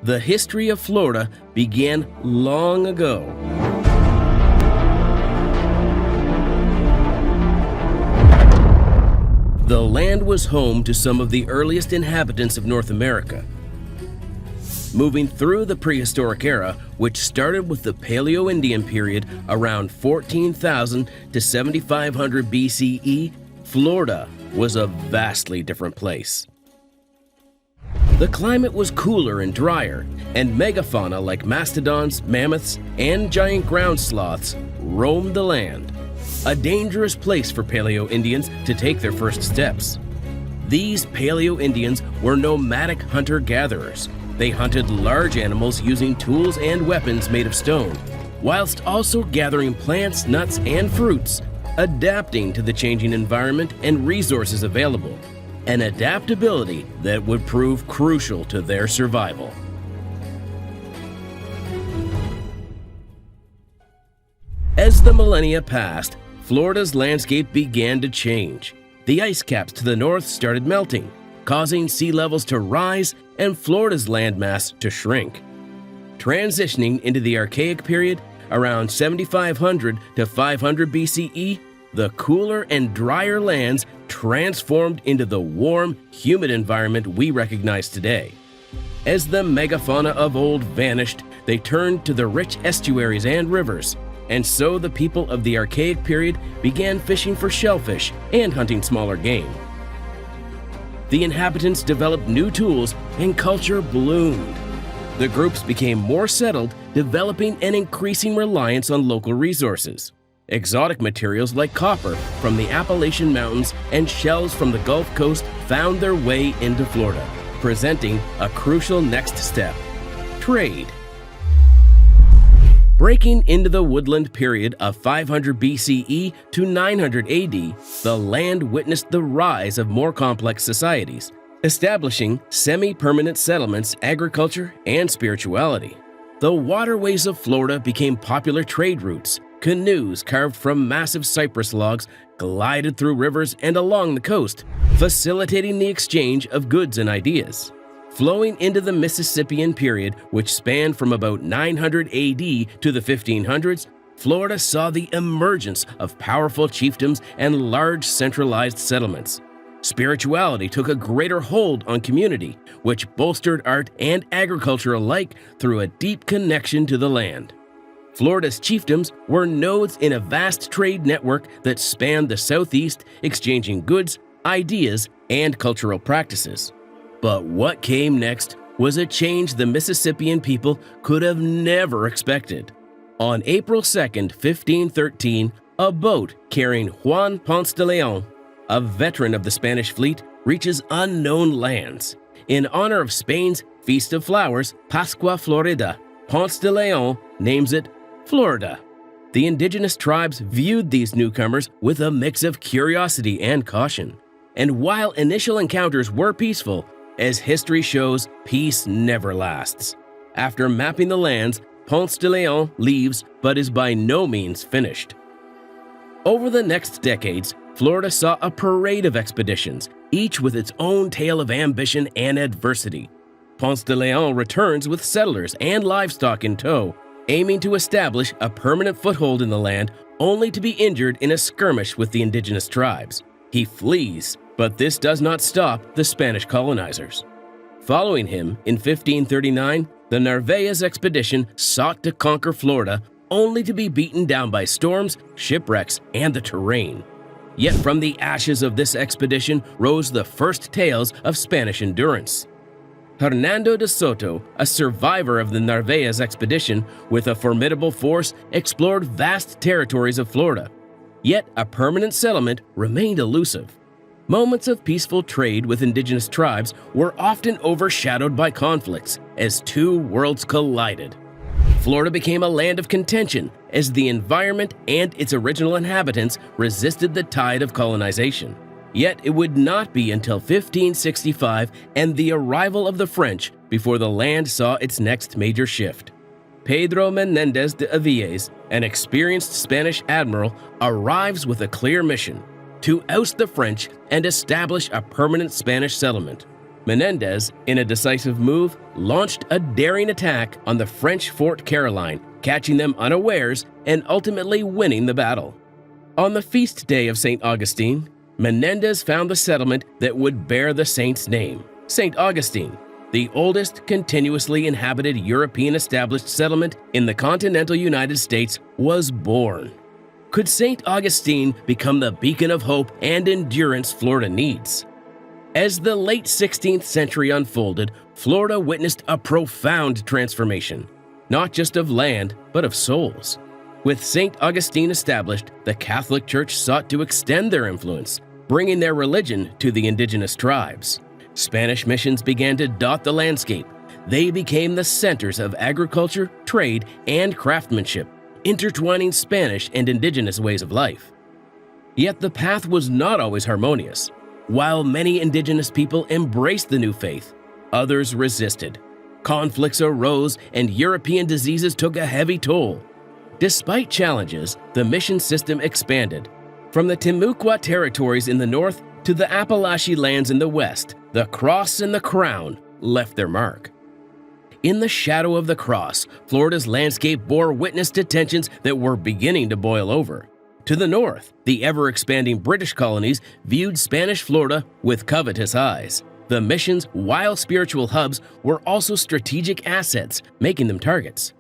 The history of Florida began long ago. The land was home to some of the earliest inhabitants of North America. Moving through the Prehistoric Era, which started with the Paleo-Indian Period around 14,000 to 7,500 B.C.E., Florida was a vastly different place. The climate was cooler and drier, and megafauna like mastodons, mammoths, and giant ground sloths roamed the land. A dangerous place for Paleo-Indians to take their first steps. These Paleo-Indians were nomadic hunter-gatherers. They hunted large animals using tools and weapons made of stone, whilst also gathering plants, nuts, and fruits, adapting to the changing environment and resources available, an adaptability that would prove crucial to their survival. As the millennia passed, Florida's landscape began to change. The ice caps to the north started melting, causing sea levels to rise and Florida's landmass to shrink. Transitioning into the Archaic period, around 7,500 to 500 BCE, the cooler and drier lands transformed into the warm, humid environment we recognize today. As the megafauna of old vanished, they turned to the rich estuaries and rivers, and so the people of the Archaic period began fishing for shellfish and hunting smaller game. The inhabitants developed new tools and culture bloomed. The groups became more settled, developing an increasing reliance on local resources. Exotic materials like copper from the Appalachian Mountains and shells from the Gulf Coast found their way into Florida, presenting a crucial next step: trade. Breaking into the woodland period of 500 BCE to 900 AD, the land witnessed the rise of more complex societies, establishing semi-permanent settlements, agriculture, and spirituality. The waterways of Florida became popular trade routes. Canoes carved from massive cypress logs glided through rivers and along the coast, facilitating the exchange of goods and ideas. Flowing into the Mississippian period, which spanned from about 900 AD to the 1500s, Florida saw the emergence of powerful chiefdoms and large centralized settlements. Spirituality took a greater hold on community, which bolstered art and agriculture alike through a deep connection to the land. Florida's chiefdoms were nodes in a vast trade network that spanned the Southeast, exchanging goods, ideas, and cultural practices. But what came next was a change the Mississippian people could have never expected. On April 2, 1513, a boat carrying Juan Ponce de Leon, a veteran of the Spanish fleet, reaches unknown lands. In honor of Spain's Feast of Flowers, Pascua Florida, Ponce de Leon names it Florida. The indigenous tribes viewed these newcomers with a mix of curiosity and caution. And while initial encounters were peaceful, as history shows, peace never lasts. After mapping the lands, Ponce de Leon leaves but is by no means finished. Over the next decades, Florida saw a parade of expeditions, each with its own tale of ambition and adversity. Ponce de Leon returns with settlers and livestock in tow, aiming to establish a permanent foothold in the land, only to be injured in a skirmish with the indigenous tribes. He flees, but this does not stop the Spanish colonizers. Following him, in 1539, the Narvaez expedition sought to conquer Florida, only to be beaten down by storms, shipwrecks, and the terrain. Yet from the ashes of this expedition rose the first tales of Spanish endurance. Hernando de Soto, a survivor of the Narvaez expedition with a formidable force, explored vast territories of Florida. Yet a permanent settlement remained elusive. Moments of peaceful trade with indigenous tribes were often overshadowed by conflicts as two worlds collided. Florida became a land of contention as the environment and its original inhabitants resisted the tide of colonization. Yet it would not be until 1565 and the arrival of the French before the land saw its next major shift. Pedro Menendez de Avilés, an experienced Spanish admiral, arrives with a clear mission: to oust the French and establish a permanent Spanish settlement. Menendez, in a decisive move, launched a daring attack on the French Fort Caroline, catching them unawares and ultimately winning the battle. On the feast day of St. Augustine, Menendez found the settlement that would bear the saint's name, St. Augustine, the oldest continuously inhabited European established settlement in the continental United States, was born. Could St. Augustine become the beacon of hope and endurance Florida needs? As the late 16th century unfolded, Florida witnessed a profound transformation, not just of land, but of souls. With St. Augustine established, the Catholic Church sought to extend their influence, bringing their religion to the indigenous tribes. Spanish missions began to dot the landscape. They became the centers of agriculture, trade, and craftsmanship, intertwining Spanish and indigenous ways of life. Yet the path was not always harmonious. While many indigenous people embraced the new faith, others resisted. Conflicts arose and European diseases took a heavy toll. Despite challenges, the mission system expanded. From the Timucua territories in the north to the Appalachian lands in the west, the cross and the crown left their mark. In the shadow of the cross, Florida's landscape bore witness to tensions that were beginning to boil over. To the north, the ever-expanding British colonies viewed Spanish Florida with covetous eyes. The missions, while spiritual hubs, were also strategic assets, making them targets.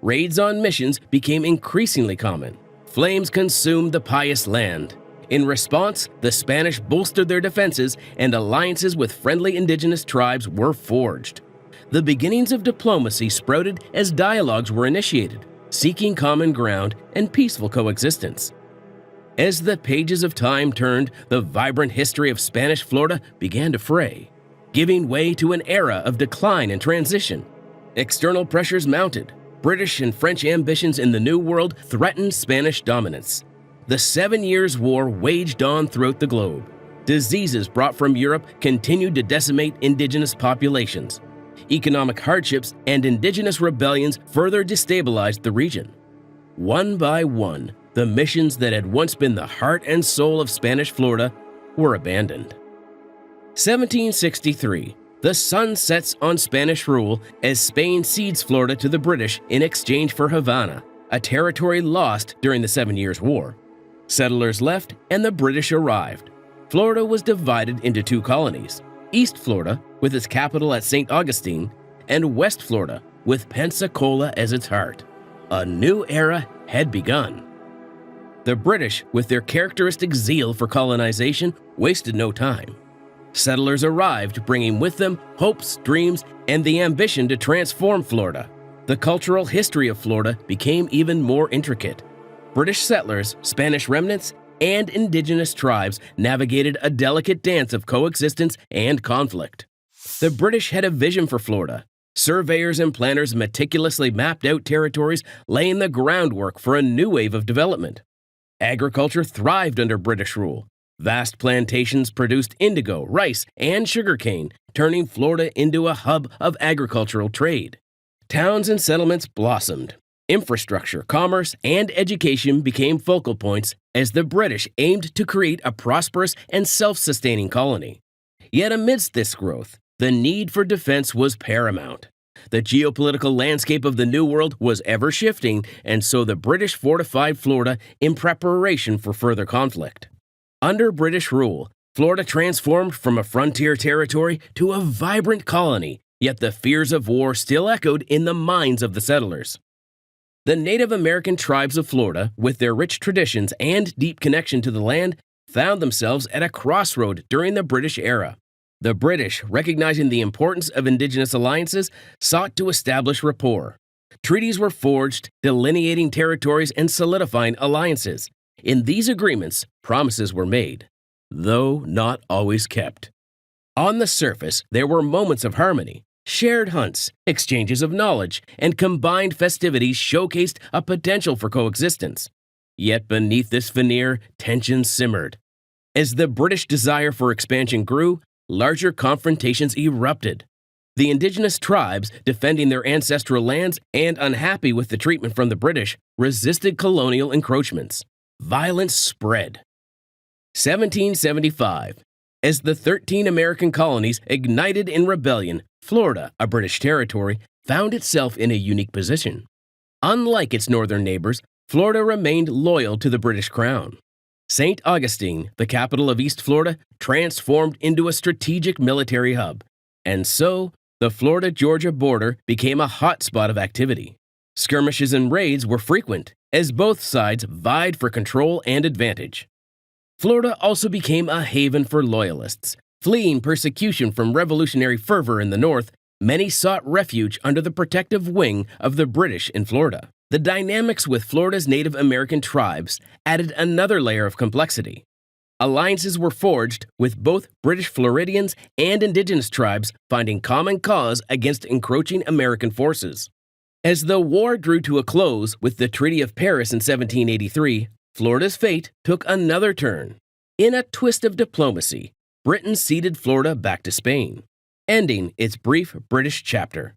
Raids on missions became increasingly common. Flames consumed the pious land. In response, the Spanish bolstered their defenses and alliances with friendly indigenous tribes were forged. The beginnings of diplomacy sprouted as dialogues were initiated, seeking common ground and peaceful coexistence. As the pages of time turned, the vibrant history of Spanish Florida began to fray, giving way to an era of decline and transition. External pressures mounted. British and French ambitions in the New World threatened Spanish dominance. The 7 Years' War waged on throughout the globe. Diseases brought from Europe continued to decimate indigenous populations. Economic hardships and indigenous rebellions further destabilized the region. One by one, the missions that had once been the heart and soul of Spanish Florida were abandoned. 1763. The sun sets on Spanish rule as Spain cedes Florida to the British in exchange for Havana, a territory lost during the 7 Years' War. Settlers left and the British arrived. Florida was divided into two colonies: East Florida, with its capital at St. Augustine, and West Florida, with Pensacola as its heart. A new era had begun. The British, with their characteristic zeal for colonization, wasted no time. Settlers arrived, bringing with them hopes, dreams, and the ambition to transform Florida. The cultural history of Florida became even more intricate. British settlers, Spanish remnants, and indigenous tribes navigated a delicate dance of coexistence and conflict. The British had a vision for Florida. Surveyors and planners meticulously mapped out territories, laying the groundwork for a new wave of development. Agriculture thrived under British rule. Vast plantations produced indigo, rice, and sugarcane, turning Florida into a hub of agricultural trade. Towns and settlements blossomed. Infrastructure, commerce, and education became focal points as the British aimed to create a prosperous and self-sustaining colony. Yet amidst this growth, the need for defense was paramount. The geopolitical landscape of the New World was ever shifting, and so the British fortified Florida in preparation for further conflict. Under British rule, Florida transformed from a frontier territory to a vibrant colony, yet the fears of war still echoed in the minds of the settlers. The Native American tribes of Florida, with their rich traditions and deep connection to the land, found themselves at a crossroad during the British era. The British, recognizing the importance of indigenous alliances, sought to establish rapport. Treaties were forged, delineating territories and solidifying alliances. In these agreements, promises were made, though not always kept. On the surface, there were moments of harmony. Shared hunts, exchanges of knowledge, and combined festivities showcased a potential for coexistence. Yet beneath this veneer, tensions simmered. As the British desire for expansion grew, larger confrontations erupted. The indigenous tribes, defending their ancestral lands and unhappy with the treatment from the British, resisted colonial encroachments. Violence spread. 1775. As the 13 American colonies ignited in rebellion, Florida, a British territory, found itself in a unique position. Unlike its northern neighbors, Florida remained loyal to the British Crown. St. Augustine, the capital of East Florida, transformed into a strategic military hub, and so the Florida-Georgia border became a hotspot of activity. Skirmishes and raids were frequent, as both sides vied for control and advantage. Florida also became a haven for loyalists. Fleeing persecution from revolutionary fervor in the north, many sought refuge under the protective wing of the British in Florida. The dynamics with Florida's Native American tribes added another layer of complexity. Alliances were forged with both British Floridians and indigenous tribes finding common cause against encroaching American forces. As the war drew to a close with the Treaty of Paris in 1783, Florida's fate took another turn. In a twist of diplomacy, Britain ceded Florida back to Spain, ending its brief British chapter.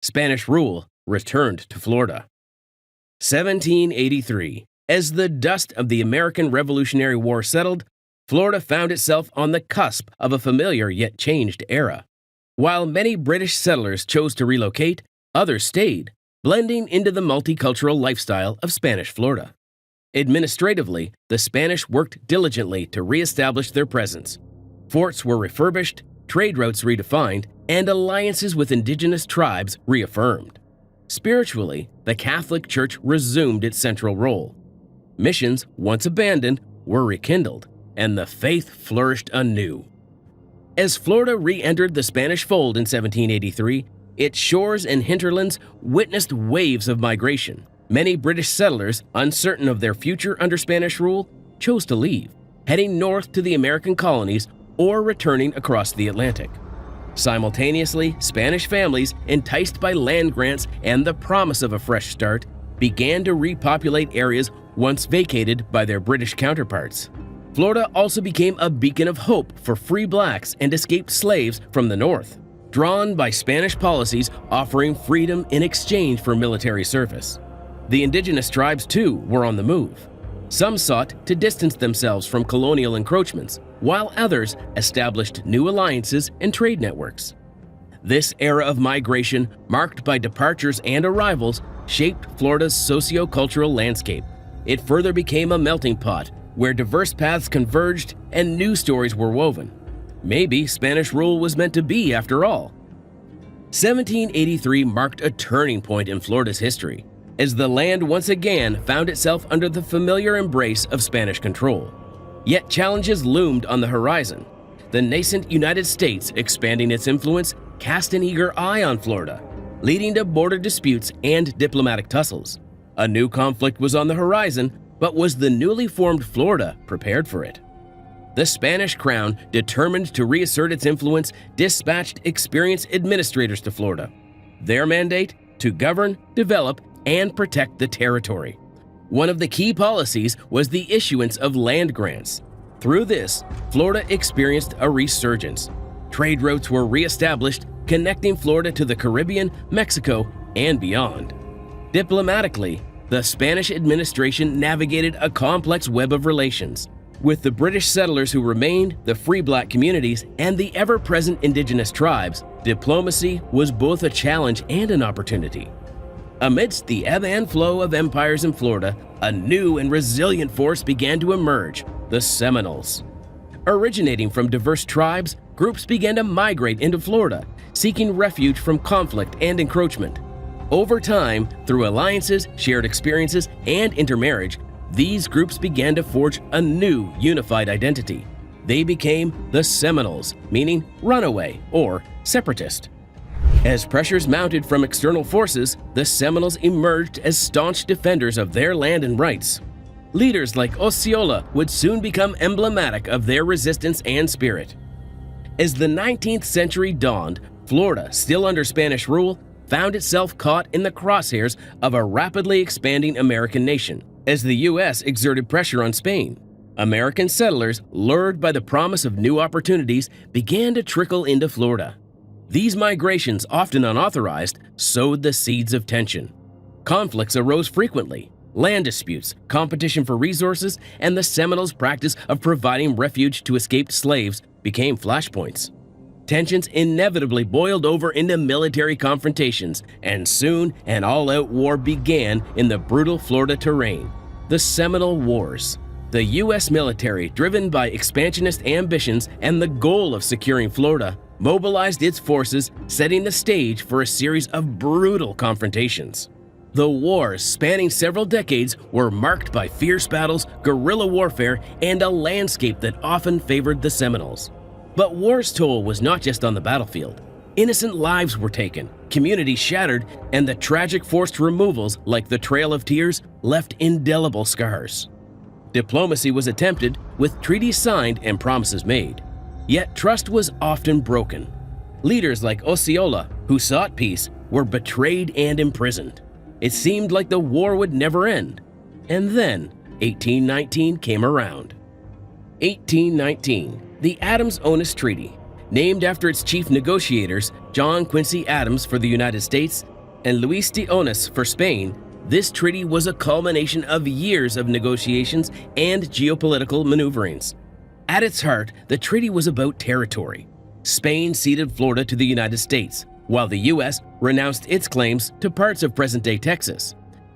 Spanish rule returned to Florida. 1783. As the dust of the American Revolutionary War settled, Florida found itself on the cusp of a familiar yet changed era. While many British settlers chose to relocate, others stayed, blending into the multicultural lifestyle of Spanish Florida. Administratively, the Spanish worked diligently to reestablish their presence. Forts were refurbished, trade routes redefined, and alliances with indigenous tribes reaffirmed. Spiritually, the Catholic Church resumed its central role. Missions, once abandoned, were rekindled, and the faith flourished anew. As Florida re-entered the Spanish fold in 1783, its shores and hinterlands witnessed waves of migration. Many British settlers, uncertain of their future under Spanish rule, chose to leave, heading north to the American colonies or returning across the Atlantic. Simultaneously, Spanish families, enticed by land grants and the promise of a fresh start, began to repopulate areas once vacated by their British counterparts. Florida also became a beacon of hope for free blacks and escaped slaves from the north, drawn by Spanish policies offering freedom in exchange for military service. The indigenous tribes, too, were on the move. Some sought to distance themselves from colonial encroachments, while others established new alliances and trade networks. This era of migration, marked by departures and arrivals, shaped Florida's socio-cultural landscape. It further became a melting pot where diverse paths converged and new stories were woven. Maybe Spanish rule was meant to be after all. 1783 marked a turning point in Florida's history, as the land once again found itself under the familiar embrace of Spanish control. Yet challenges loomed on the horizon. The nascent United States, expanding its influence, cast an eager eye on Florida, leading to border disputes and diplomatic tussles. A new conflict was on the horizon, but was the newly formed Florida prepared for it? The Spanish crown, determined to reassert its influence, dispatched experienced administrators to Florida. Their mandate? To govern, develop, and protect the territory. One of the key policies was the issuance of land grants. Through this, Florida experienced a resurgence. Trade routes were reestablished, connecting Florida to the Caribbean, Mexico, and beyond. Diplomatically, the Spanish administration navigated a complex web of relations. With the British settlers who remained, the free black communities, and the ever-present indigenous tribes, diplomacy was both a challenge and an opportunity. Amidst the ebb and flow of empires in Florida, a new and resilient force began to emerge, the Seminoles. Originating from diverse tribes, groups began to migrate into Florida, seeking refuge from conflict and encroachment. Over time, through alliances, shared experiences, and intermarriage, these groups began to forge a new unified identity. They became the Seminoles, meaning runaway or separatist. As pressures mounted from external forces, the Seminoles emerged as staunch defenders of their land and rights. Leaders like Osceola would soon become emblematic of their resistance and spirit. As the 19th century dawned, Florida, still under Spanish rule, found itself caught in the crosshairs of a rapidly expanding American nation. As the U.S. exerted pressure on Spain, American settlers, lured by the promise of new opportunities, began to trickle into Florida. These migrations, often unauthorized, sowed the seeds of tension. Conflicts arose frequently. Land disputes, competition for resources, and the Seminoles' practice of providing refuge to escaped slaves became flashpoints. Tensions inevitably boiled over into military confrontations, and soon an all-out war began in the brutal Florida terrain, the Seminole Wars. The U.S. military, driven by expansionist ambitions and the goal of securing Florida, mobilized its forces, setting the stage for a series of brutal confrontations. The wars, spanning several decades, were marked by fierce battles, guerrilla warfare, and a landscape that often favored the Seminoles. But war's toll was not just on the battlefield. Innocent lives were taken, communities shattered, and the tragic forced removals, like the Trail of Tears, left indelible scars. Diplomacy was attempted, with treaties signed and promises made. Yet trust was often broken. Leaders like Osceola, who sought peace, were betrayed and imprisoned. It seemed like the war would never end. And then, 1819 came around. 1819, the Adams-Onis Treaty, named after its chief negotiators, John Quincy Adams for the United States and Luis de Onis for Spain. This treaty was a culmination of years of negotiations and geopolitical maneuverings. At its heart, the treaty was about territory. Spain ceded Florida to the United States, while the U.S. renounced its claims to parts of present-day Texas.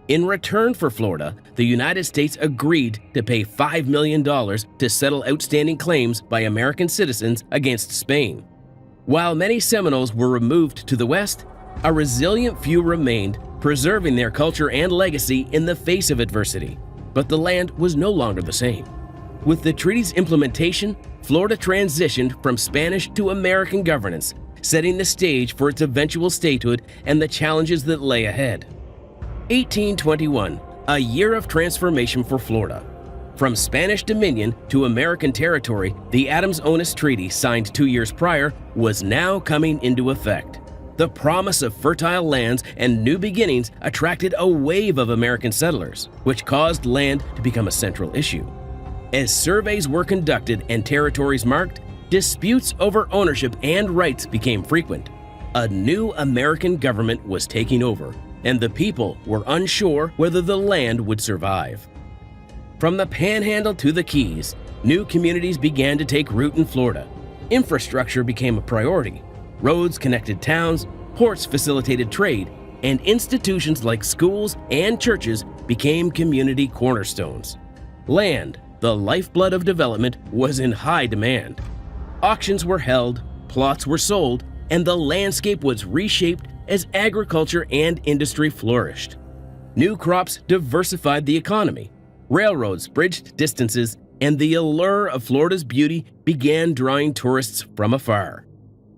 In return for Florida, the United States agreed to pay $5 million to settle outstanding claims by American citizens against Spain. While many Seminoles were removed to the west, a resilient few remained, preserving their culture and legacy in the face of adversity. But the land was no longer the same. With the treaty's implementation, Florida transitioned from Spanish to American governance, setting the stage for its eventual statehood and the challenges that lay ahead. 1821, a year of transformation for Florida. From Spanish dominion to American territory, the Adams-Onis Treaty, signed 2 years prior, was now coming into effect. The promise of fertile lands and new beginnings attracted a wave of American settlers, which caused land to become a central issue. As surveys were conducted and territories marked, disputes over ownership and rights became frequent. A new American government was taking over, and the people were unsure whether the land would survive. From the Panhandle to the Keys, new communities began to take root in Florida. Infrastructure became a priority. Roads connected towns, ports facilitated trade, and institutions like schools and churches became community cornerstones. Land, the lifeblood of development, was in high demand. Auctions were held, plots were sold, and the landscape was reshaped as agriculture and industry flourished. New crops diversified the economy. Railroads bridged distances, and the allure of Florida's beauty began drawing tourists from afar.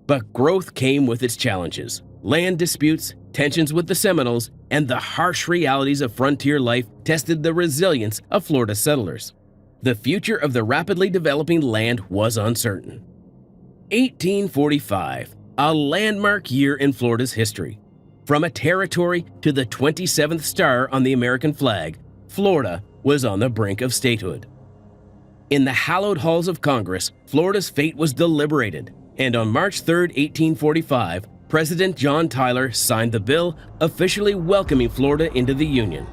But growth came with its challenges: land disputes, tensions with the Seminoles, and the harsh realities of frontier life tested the resilience of Florida settlers. The future of the rapidly developing land was uncertain. 1845, a landmark year in Florida's history. From a territory to the 27th star on the American flag, Florida was on the brink of statehood. In the hallowed halls of Congress, Florida's fate was deliberated, and on March 3, 1845, President John Tyler signed the bill officially welcoming Florida into the Union.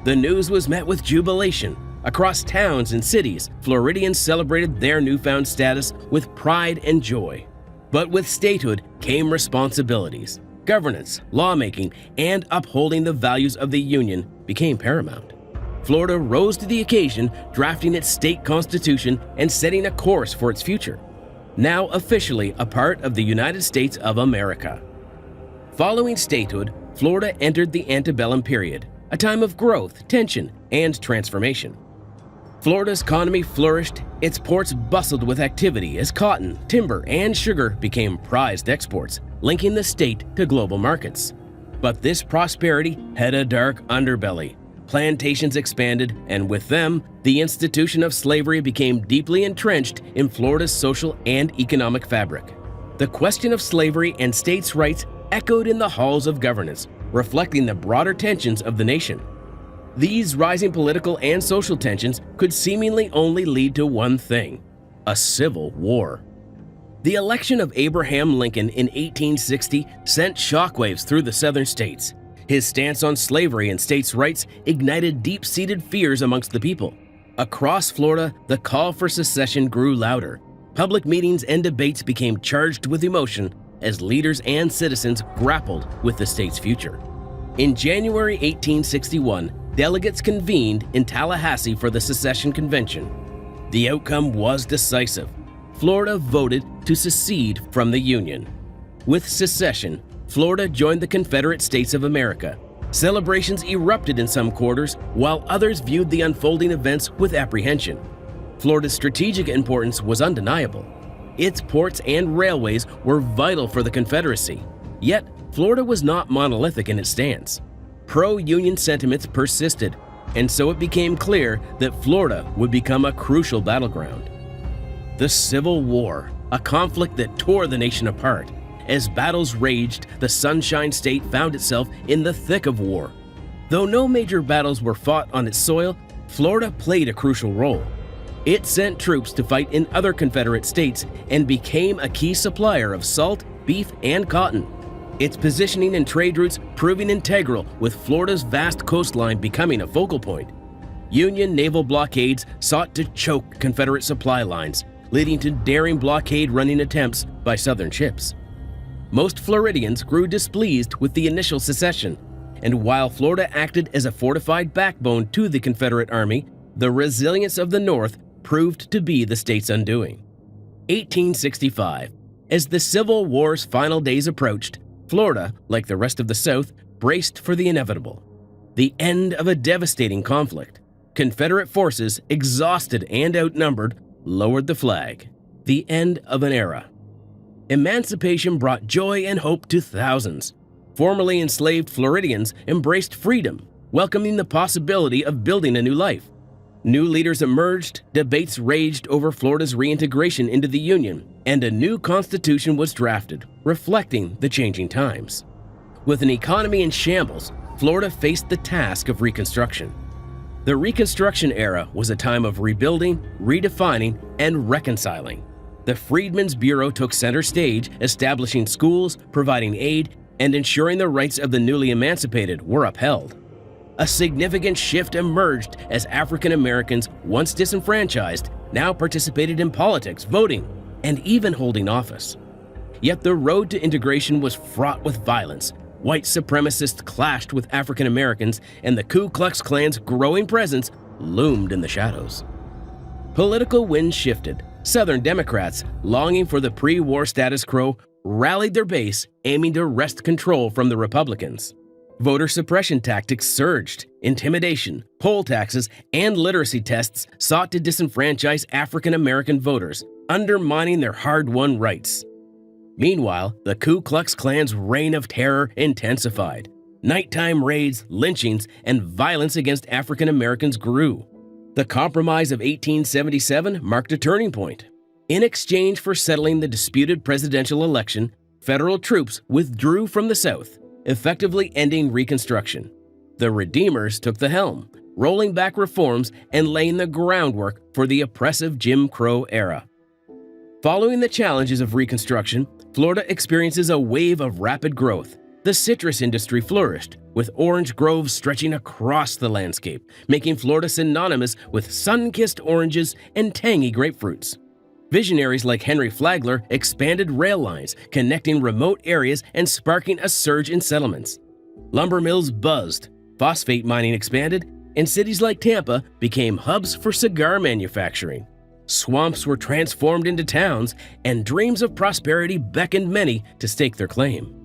The news was met with jubilation. Across towns and cities, Floridians celebrated their newfound status with pride and joy. But with statehood came responsibilities. Governance, lawmaking, and upholding the values of the Union became paramount. Florida rose to the occasion, drafting its state constitution and setting a course for its future. Now officially a part of the United States of America. Following statehood, Florida entered the antebellum period, a time of growth, tension, and transformation. Florida's economy flourished, its ports bustled with activity as cotton, timber, and sugar became prized exports, linking the state to global markets. But this prosperity had a dark underbelly. Plantations expanded, and with them, the institution of slavery became deeply entrenched in Florida's social and economic fabric. The question of slavery and states' rights echoed in the halls of governance, reflecting the broader tensions of the nation. These rising political and social tensions could seemingly only lead to one thing: a civil war. The election of Abraham Lincoln in 1860 sent shockwaves through the southern states. His stance on slavery and states' rights ignited deep-seated fears amongst the people. Across Florida, the call for secession grew louder. Public meetings and debates became charged with emotion as leaders and citizens grappled with the state's future. In January 1861, delegates convened in Tallahassee for the Secession Convention. The outcome was decisive. Florida voted to secede from the Union. With secession, Florida joined the Confederate States of America. Celebrations erupted in some quarters, while others viewed the unfolding events with apprehension. Florida's strategic importance was undeniable. Its ports and railways were vital for the Confederacy. Yet, Florida was not monolithic in its stance. Pro-Union sentiments persisted, and so it became clear that Florida would become a crucial battleground. The Civil War, a conflict that tore the nation apart. As battles raged, the Sunshine State found itself in the thick of war. Though no major battles were fought on its soil, Florida played a crucial role. It sent troops to fight in other Confederate states and became a key supplier of salt, beef, and cotton. Its positioning and trade routes proving integral, with Florida's vast coastline becoming a focal point. Union naval blockades sought to choke Confederate supply lines, leading to daring blockade-running attempts by Southern ships. Most Floridians grew displeased with the initial secession, and while Florida acted as a fortified backbone to the Confederate Army, the resilience of the North proved to be the state's undoing. 1865. As the Civil War's final days approached, Florida, like the rest of the South, braced for the inevitable. The end of a devastating conflict. Confederate forces, exhausted and outnumbered, lowered the flag. The end of an era. Emancipation brought joy and hope to thousands. Formerly enslaved Floridians embraced freedom, welcoming the possibility of building a new life. New leaders emerged, debates raged over Florida's reintegration into the Union, and a new constitution was drafted, reflecting the changing times. With an economy in shambles, Florida faced the task of Reconstruction. The Reconstruction era was a time of rebuilding, redefining, and reconciling. The Freedmen's Bureau took center stage, establishing schools, providing aid, and ensuring the rights of the newly emancipated were upheld. A significant shift emerged as African Americans, once disenfranchised, now participated in politics, voting, and even holding office. Yet the road to integration was fraught with violence. White supremacists clashed with African Americans, and the Ku Klux Klan's growing presence loomed in the shadows. Political winds shifted. Southern Democrats, longing for the pre-war status quo, rallied their base, aiming to wrest control from the Republicans. Voter suppression tactics surged. Intimidation, poll taxes, and literacy tests sought to disenfranchise African American voters, undermining their hard-won rights. Meanwhile, the Ku Klux Klan's reign of terror intensified. Nighttime raids, lynchings, and violence against African Americans grew. The Compromise of 1877 marked a turning point. In exchange for settling the disputed presidential election, federal troops withdrew from the South, effectively ending Reconstruction. The Redeemers took the helm, rolling back reforms and laying the groundwork for the oppressive Jim Crow era. Following the challenges of Reconstruction, Florida experiences a wave of rapid growth. The citrus industry flourished, with orange groves stretching across the landscape, making Florida synonymous with sun-kissed oranges and tangy grapefruits. Visionaries like Henry Flagler expanded rail lines, connecting remote areas and sparking a surge in settlements. Lumber mills buzzed, phosphate mining expanded, and cities like Tampa became hubs for cigar manufacturing. Swamps were transformed into towns, and dreams of prosperity beckoned many to stake their claim.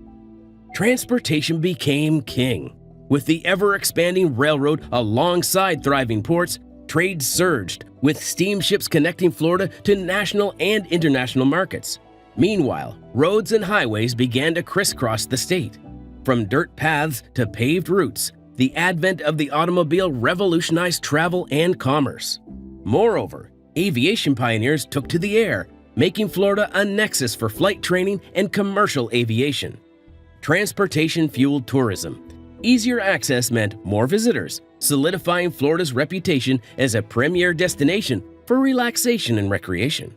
Transportation became king. With the ever-expanding railroad alongside thriving ports, trade surged, with steamships connecting Florida to national and international markets. Meanwhile, roads and highways began to crisscross the state. From dirt paths to paved routes, the advent of the automobile revolutionized travel and commerce. Moreover, aviation pioneers took to the air, making Florida a nexus for flight training and commercial aviation. Transportation fueled tourism. Easier access meant more visitors, solidifying Florida's reputation as a premier destination for relaxation and recreation.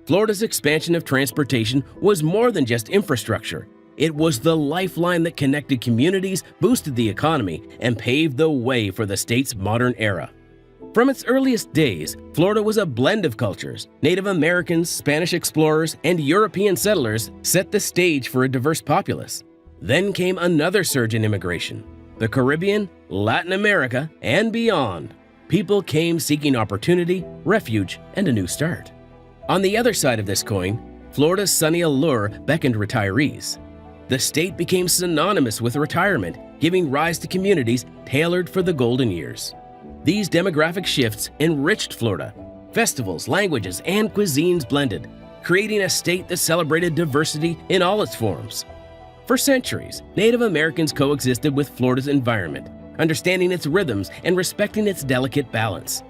Florida's expansion of transportation was more than just infrastructure. It was the lifeline that connected communities, boosted the economy, and paved the way for the state's modern era. From its earliest days, Florida was a blend of cultures. Native Americans, Spanish explorers, and European settlers set the stage for a diverse populace. Then came another surge in immigration. The Caribbean, Latin America, and beyond. People came seeking opportunity, refuge, and a new start. On the other side of this coin, Florida's sunny allure beckoned retirees. The state became synonymous with retirement, giving rise to communities tailored for the golden years. These demographic shifts enriched Florida. Festivals, languages, and cuisines blended, creating a state that celebrated diversity in all its forms. For centuries, Native Americans coexisted with Florida's environment, understanding its rhythms and respecting its delicate balance.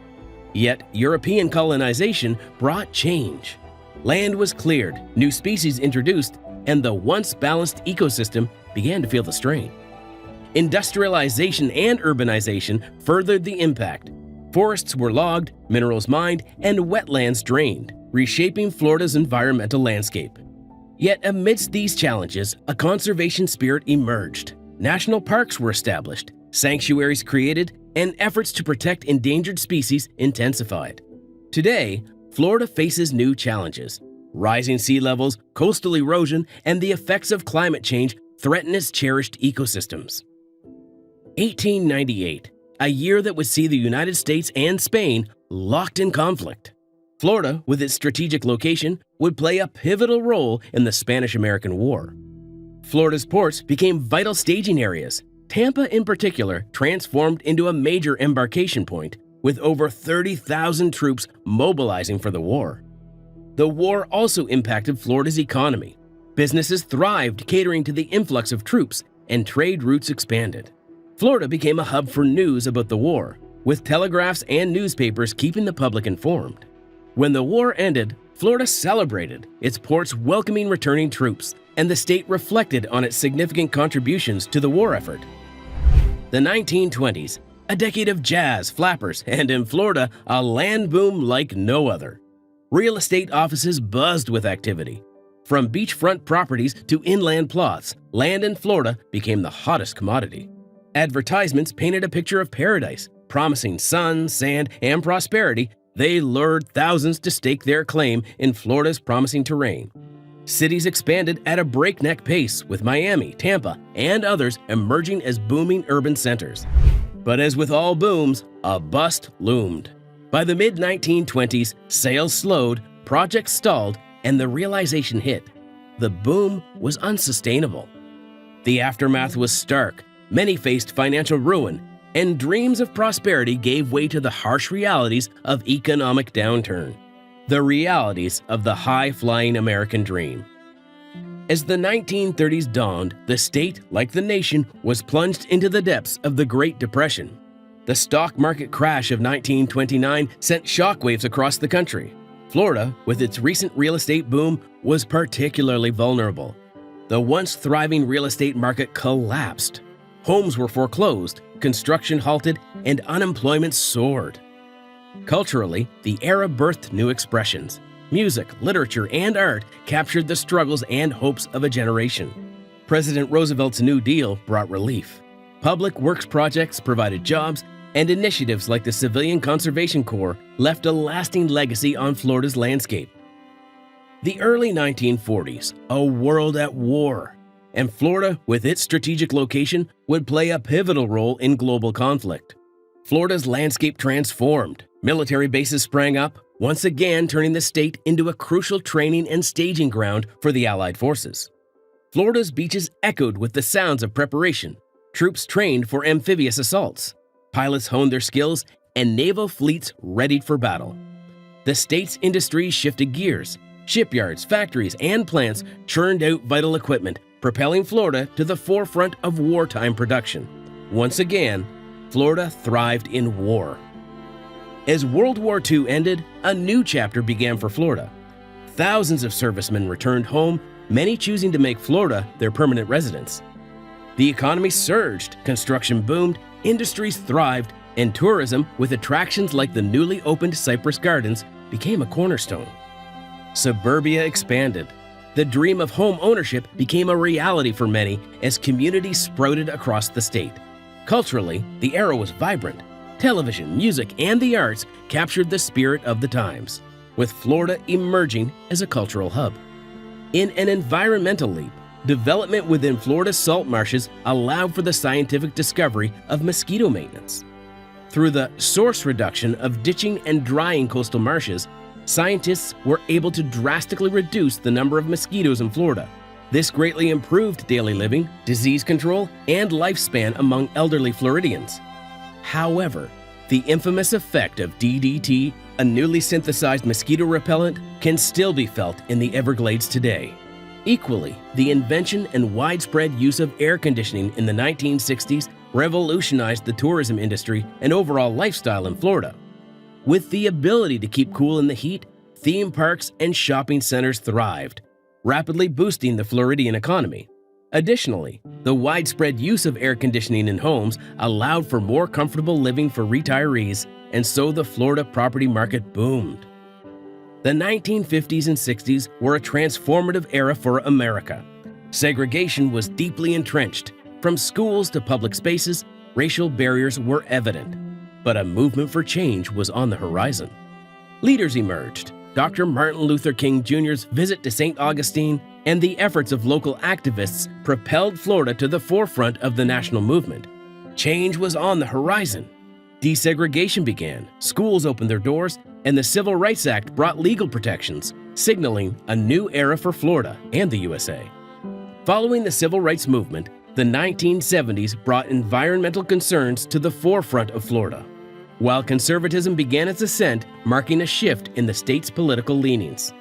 Yet, European colonization brought change. Land was cleared, new species introduced, and the once balanced ecosystem began to feel the strain. Industrialization and urbanization furthered the impact. Forests were logged, minerals mined, and wetlands drained, reshaping Florida's environmental landscape. Yet amidst these challenges, a conservation spirit emerged. National parks were established, sanctuaries created, and efforts to protect endangered species intensified. Today, Florida faces new challenges. Rising sea levels, coastal erosion, and the effects of climate change threaten its cherished ecosystems. 1898, a year that would see the United States and Spain locked in conflict. Florida, with its strategic location, would play a pivotal role in the Spanish-American War. Florida's ports became vital staging areas. Tampa, in particular, transformed into a major embarkation point, with over 30,000 troops mobilizing for the war. The war also impacted Florida's economy. Businesses thrived, catering to the influx of troops, and trade routes expanded. Florida became a hub for news about the war, with telegraphs and newspapers keeping the public informed. When the war ended, Florida celebrated, its ports welcoming returning troops, and the state reflected on its significant contributions to the war effort. The 1920s, a decade of jazz, flappers, and in Florida, a land boom like no other. Real estate offices buzzed with activity. From beachfront properties to inland plots, land in Florida became the hottest commodity. Advertisements painted a picture of paradise, promising sun, sand, and prosperity. They lured thousands to stake their claim in Florida's promising terrain. Cities expanded at a breakneck pace, with Miami, Tampa, and others emerging as booming urban centers. But as with all booms, a bust loomed. By the mid-1920s, sales slowed, projects stalled, and the realization hit: the boom was unsustainable. The aftermath was stark. Many faced financial ruin, and dreams of prosperity gave way to the harsh realities of economic downturn. The realities of the high-flying American dream. As the 1930s dawned, the state, like the nation, was plunged into the depths of the Great Depression. The stock market crash of 1929 sent shockwaves across the country. Florida, with its recent real estate boom, was particularly vulnerable. The once thriving real estate market collapsed. Homes were foreclosed, construction halted, and unemployment soared. Culturally, the era birthed new expressions. Music, literature, and art captured the struggles and hopes of a generation. President Roosevelt's New Deal brought relief. Public works projects provided jobs, and initiatives like the Civilian Conservation Corps left a lasting legacy on Florida's landscape. The early 1940s, a world at war. And Florida, with its strategic location, would play a pivotal role in global conflict. Florida's landscape transformed. Military bases sprang up, once again turning the state into a crucial training and staging ground for the Allied forces. Florida's beaches echoed with the sounds of preparation. Troops trained for amphibious assaults. Pilots honed their skills, and naval fleets readied for battle. The state's industries shifted gears. Shipyards, factories, and plants churned out vital equipment, propelling Florida to the forefront of wartime production. Once again, Florida thrived in war. As World War II ended, a new chapter began for Florida. Thousands of servicemen returned home, many choosing to make Florida their permanent residence. The economy surged, construction boomed, industries thrived, and tourism, with attractions like the newly opened Cypress Gardens, became a cornerstone. Suburbia expanded. The dream of home ownership became a reality for many as communities sprouted across the state. Culturally, the era was vibrant. Television, music, and the arts captured the spirit of the times, with Florida emerging as a cultural hub. In an environmental leap, development within Florida's salt marshes allowed for the scientific discovery of mosquito maintenance. Through the source reduction of ditching and drying coastal marshes, scientists were able to drastically reduce the number of mosquitoes in Florida. This greatly improved daily living, disease control, and lifespan among elderly Floridians. However, the infamous effect of DDT, a newly synthesized mosquito repellent, can still be felt in the Everglades today. Equally, the invention and widespread use of air conditioning in the 1960s revolutionized the tourism industry and overall lifestyle in Florida. With the ability to keep cool in the heat, theme parks and shopping centers thrived, rapidly boosting the Floridian economy. Additionally, the widespread use of air conditioning in homes allowed for more comfortable living for retirees, and so the Florida property market boomed. The 1950s and 60s were a transformative era for America. Segregation was deeply entrenched. From schools to public spaces, racial barriers were evident. But a movement for change was on the horizon. Leaders emerged. Dr. Martin Luther King Jr.'s visit to St. Augustine and the efforts of local activists propelled Florida to the forefront of the national movement. Change was on the horizon. Desegregation began, schools opened their doors, and the Civil Rights Act brought legal protections, signaling a new era for Florida and the USA. Following the Civil Rights Movement, the 1970s brought environmental concerns to the forefront of Florida, while conservatism began its ascent, marking a shift in the state's political leanings.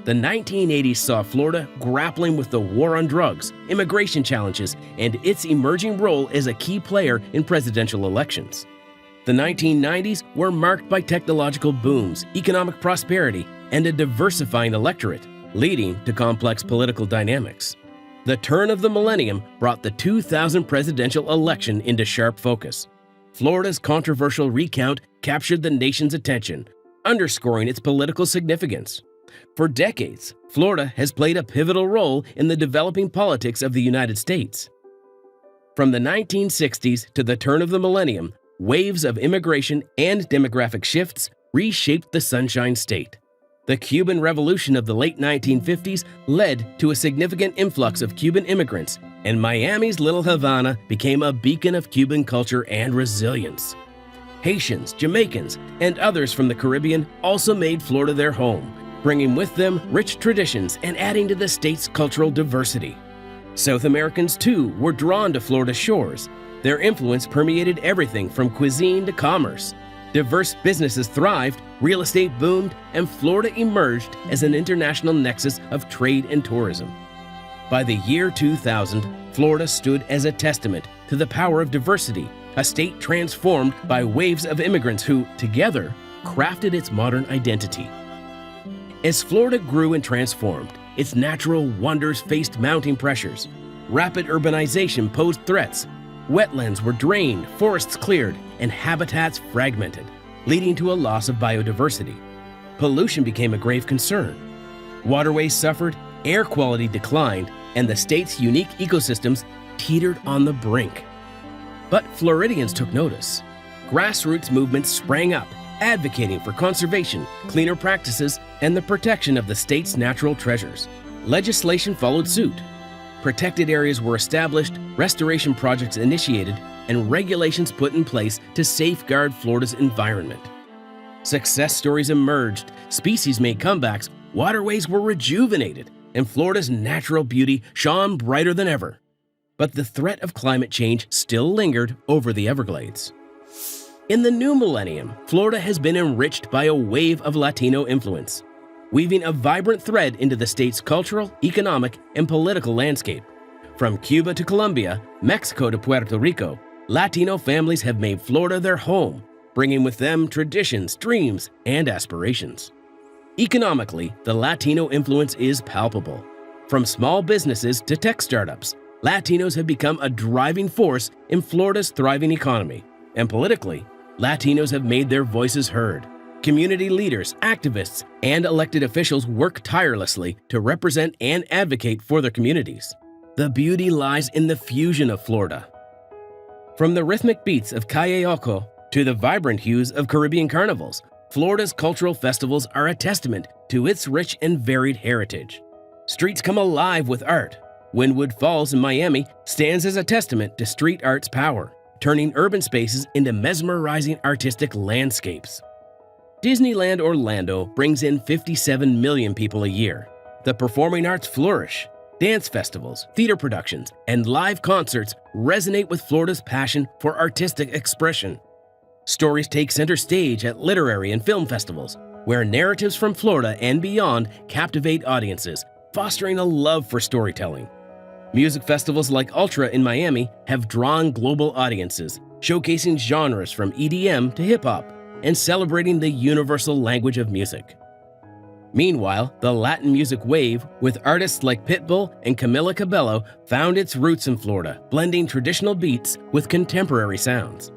The 1980s saw Florida grappling with the war on drugs, immigration challenges, and its emerging role as a key player in presidential elections. The 1990s were marked by technological booms, economic prosperity, and a diversifying electorate, leading to complex political dynamics. The turn of the millennium brought the 2000 presidential election into sharp focus. Florida's controversial recount captured the nation's attention, underscoring its political significance. For decades, Florida has played a pivotal role in the developing politics of the United States. From the 1960s to the turn of the millennium, waves of immigration and demographic shifts reshaped the Sunshine State. The Cuban Revolution of the late 1950s led to a significant influx of Cuban immigrants, and Miami's Little Havana became a beacon of Cuban culture and resilience. Haitians, Jamaicans, and others from the Caribbean also made Florida their home, bringing with them rich traditions and adding to the state's cultural diversity. South Americans, too, were drawn to Florida's shores. Their influence permeated everything from cuisine to commerce. Diverse businesses thrived, real estate boomed, and Florida emerged as an international nexus of trade and tourism. By the year 2000, Florida stood as a testament to the power of diversity, a state transformed by waves of immigrants who, together, crafted its modern identity. As Florida grew and transformed, its natural wonders faced mounting pressures. Rapid urbanization posed threats. Wetlands were drained, forests cleared, and habitats fragmented, leading to a loss of biodiversity. Pollution became a grave concern. Waterways suffered, air quality declined, and the state's unique ecosystems teetered on the brink. But Floridians took notice. Grassroots movements sprang up, advocating for conservation, cleaner practices, and the protection of the state's natural treasures. Legislation followed suit. Protected areas were established, restoration projects initiated, and regulations put in place to safeguard Florida's environment. Success stories emerged, species made comebacks, waterways were rejuvenated, and Florida's natural beauty shone brighter than ever. But the threat of climate change still lingered over the Everglades. In the new millennium, Florida has been enriched by a wave of Latino influence, weaving a vibrant thread into the state's cultural, economic, and political landscape. From Cuba to Colombia, Mexico to Puerto Rico, Latino families have made Florida their home, bringing with them traditions, dreams, and aspirations. Economically, the Latino influence is palpable. From small businesses to tech startups, Latinos have become a driving force in Florida's thriving economy. And politically, Latinos have made their voices heard. Community leaders, activists, and elected officials work tirelessly to represent and advocate for their communities. The beauty lies in the fusion of Florida. From the rhythmic beats of Calle to the vibrant hues of Caribbean carnivals, Florida's cultural festivals are a testament to its rich and varied heritage. Streets come alive with art. Wynwood Falls in Miami stands as a testament to street art's power, turning urban spaces into mesmerizing artistic landscapes. Disneyland Orlando brings in 57 million people a year. The performing arts flourish. Dance festivals, theater productions, and live concerts resonate with Florida's passion for artistic expression. Stories take center stage at literary and film festivals, where narratives from Florida and beyond captivate audiences, fostering a love for storytelling. Music festivals like Ultra in Miami have drawn global audiences, showcasing genres from EDM to hip-hop and celebrating the universal language of music. Meanwhile, the Latin music wave, with artists like Pitbull and Camila Cabello, found its roots in Florida, blending traditional beats with contemporary sounds.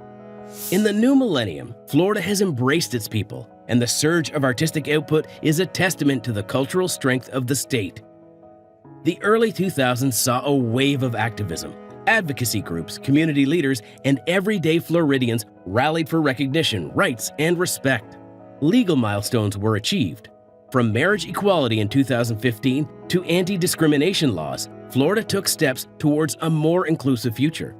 In the new millennium, Florida has embraced its people, and the surge of artistic output is a testament to the cultural strength of the state. The early 2000s saw a wave of activism. Advocacy groups, community leaders, and everyday Floridians rallied for recognition, rights, and respect. Legal milestones were achieved. From marriage equality in 2015 to anti-discrimination laws, Florida took steps towards a more inclusive future.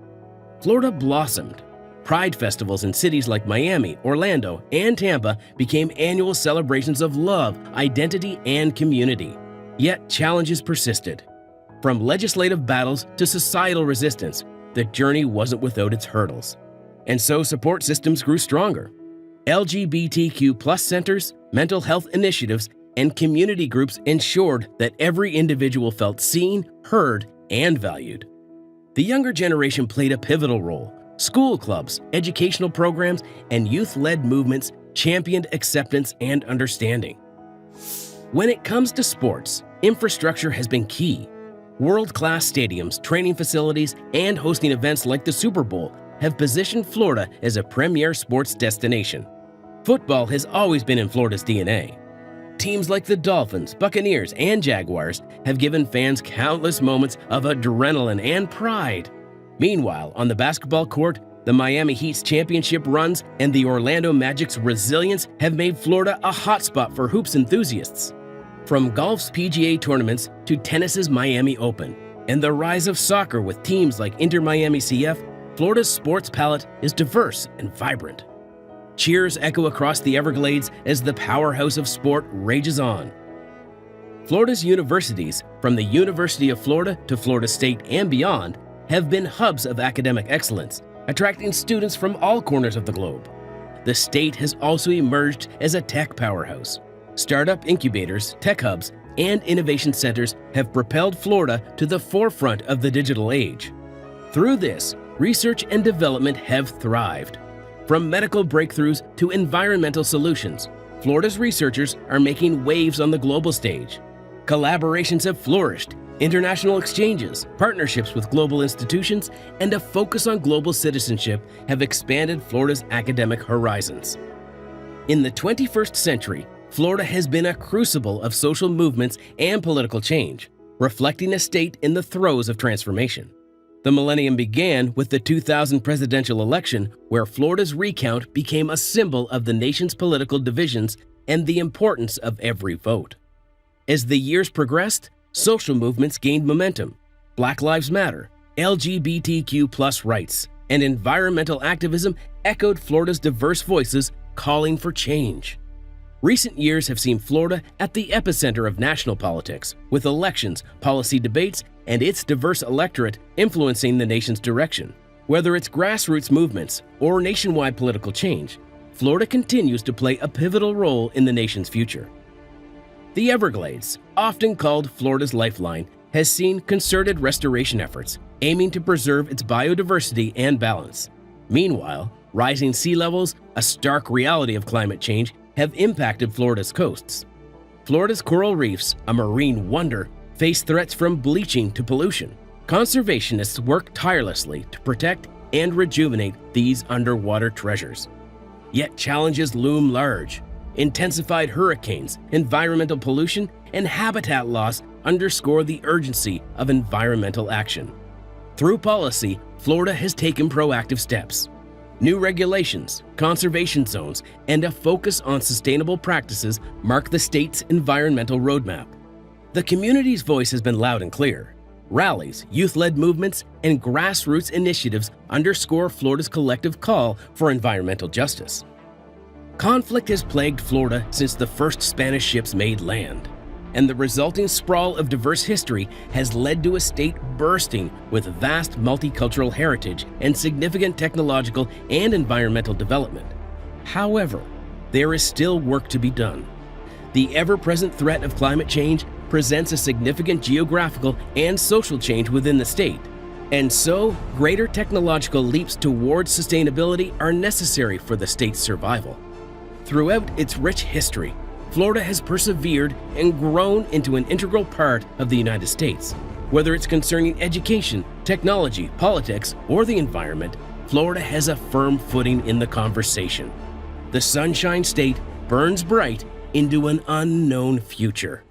Florida blossomed. Pride festivals in cities like Miami, Orlando, and Tampa became annual celebrations of love, identity, and community. Yet challenges persisted. From legislative battles to societal resistance, the journey wasn't without its hurdles. And so support systems grew stronger. LGBTQ+ centers, mental health initiatives, and community groups ensured that every individual felt seen, heard, and valued. The younger generation played a pivotal role. School clubs, educational programs, and youth-led movements championed acceptance and understanding. When it comes to sports, infrastructure has been key. World-class stadiums, training facilities, and hosting events like the Super Bowl have positioned Florida as a premier sports destination. Football has always been in Florida's DNA. Teams like the Dolphins, Buccaneers, and Jaguars have given fans countless moments of adrenaline and pride. Meanwhile, on the basketball court, the Miami Heat's championship runs and the Orlando Magic's resilience have made Florida a hotspot for hoops enthusiasts. From golf's PGA tournaments to tennis's Miami Open, and the rise of soccer with teams like Inter Miami CF, Florida's sports palette is diverse and vibrant. Cheers echo across the Everglades as the powerhouse of sport rages on. Florida's universities, from the University of Florida to Florida State and beyond, have been hubs of academic excellence, attracting students from all corners of the globe. The state has also emerged as a tech powerhouse. Startup incubators, tech hubs, and innovation centers have propelled Florida to the forefront of the digital age. Through this, research and development have thrived. From medical breakthroughs to environmental solutions, Florida's researchers are making waves on the global stage. Collaborations have flourished. International exchanges, partnerships with global institutions, and a focus on global citizenship have expanded Florida's academic horizons. In the 21st century, Florida has been a crucible of social movements and political change, reflecting a state in the throes of transformation. The millennium began with the 2000 presidential election, where Florida's recount became a symbol of the nation's political divisions and the importance of every vote. As the years progressed, social movements gained momentum. Black Lives Matter, LGBTQ+ rights, and environmental activism echoed Florida's diverse voices calling for change. Recent years have seen Florida at the epicenter of national politics, with elections, policy debates, and its diverse electorate influencing the nation's direction. Whether it's grassroots movements or nationwide political change, Florida continues to play a pivotal role in the nation's future. The Everglades, often called Florida's lifeline, has seen concerted restoration efforts aiming to preserve its biodiversity and balance. Meanwhile, rising sea levels, a stark reality of climate change, have impacted Florida's coasts. Florida's coral reefs, a marine wonder, face threats from bleaching to pollution. Conservationists work tirelessly to protect and rejuvenate these underwater treasures. Yet challenges loom large. Intensified hurricanes, environmental pollution, and habitat loss underscore the urgency of environmental action. Through policy, Florida has taken proactive steps. New regulations, conservation zones, and a focus on sustainable practices mark the state's environmental roadmap. The community's voice has been loud and clear. Rallies, youth-led movements, and grassroots initiatives underscore Florida's collective call for environmental justice. Conflict has plagued Florida since the first Spanish ships made land, and the resulting sprawl of diverse history has led to a state bursting with vast multicultural heritage and significant technological and environmental development. However, there is still work to be done. The ever-present threat of climate change presents a significant geographical and social change within the state, and so greater technological leaps towards sustainability are necessary for the state's survival. Throughout its rich history, Florida has persevered and grown into an integral part of the United States. Whether it's concerning education, technology, politics, or the environment, Florida has a firm footing in the conversation. The Sunshine State burns bright into an unknown future.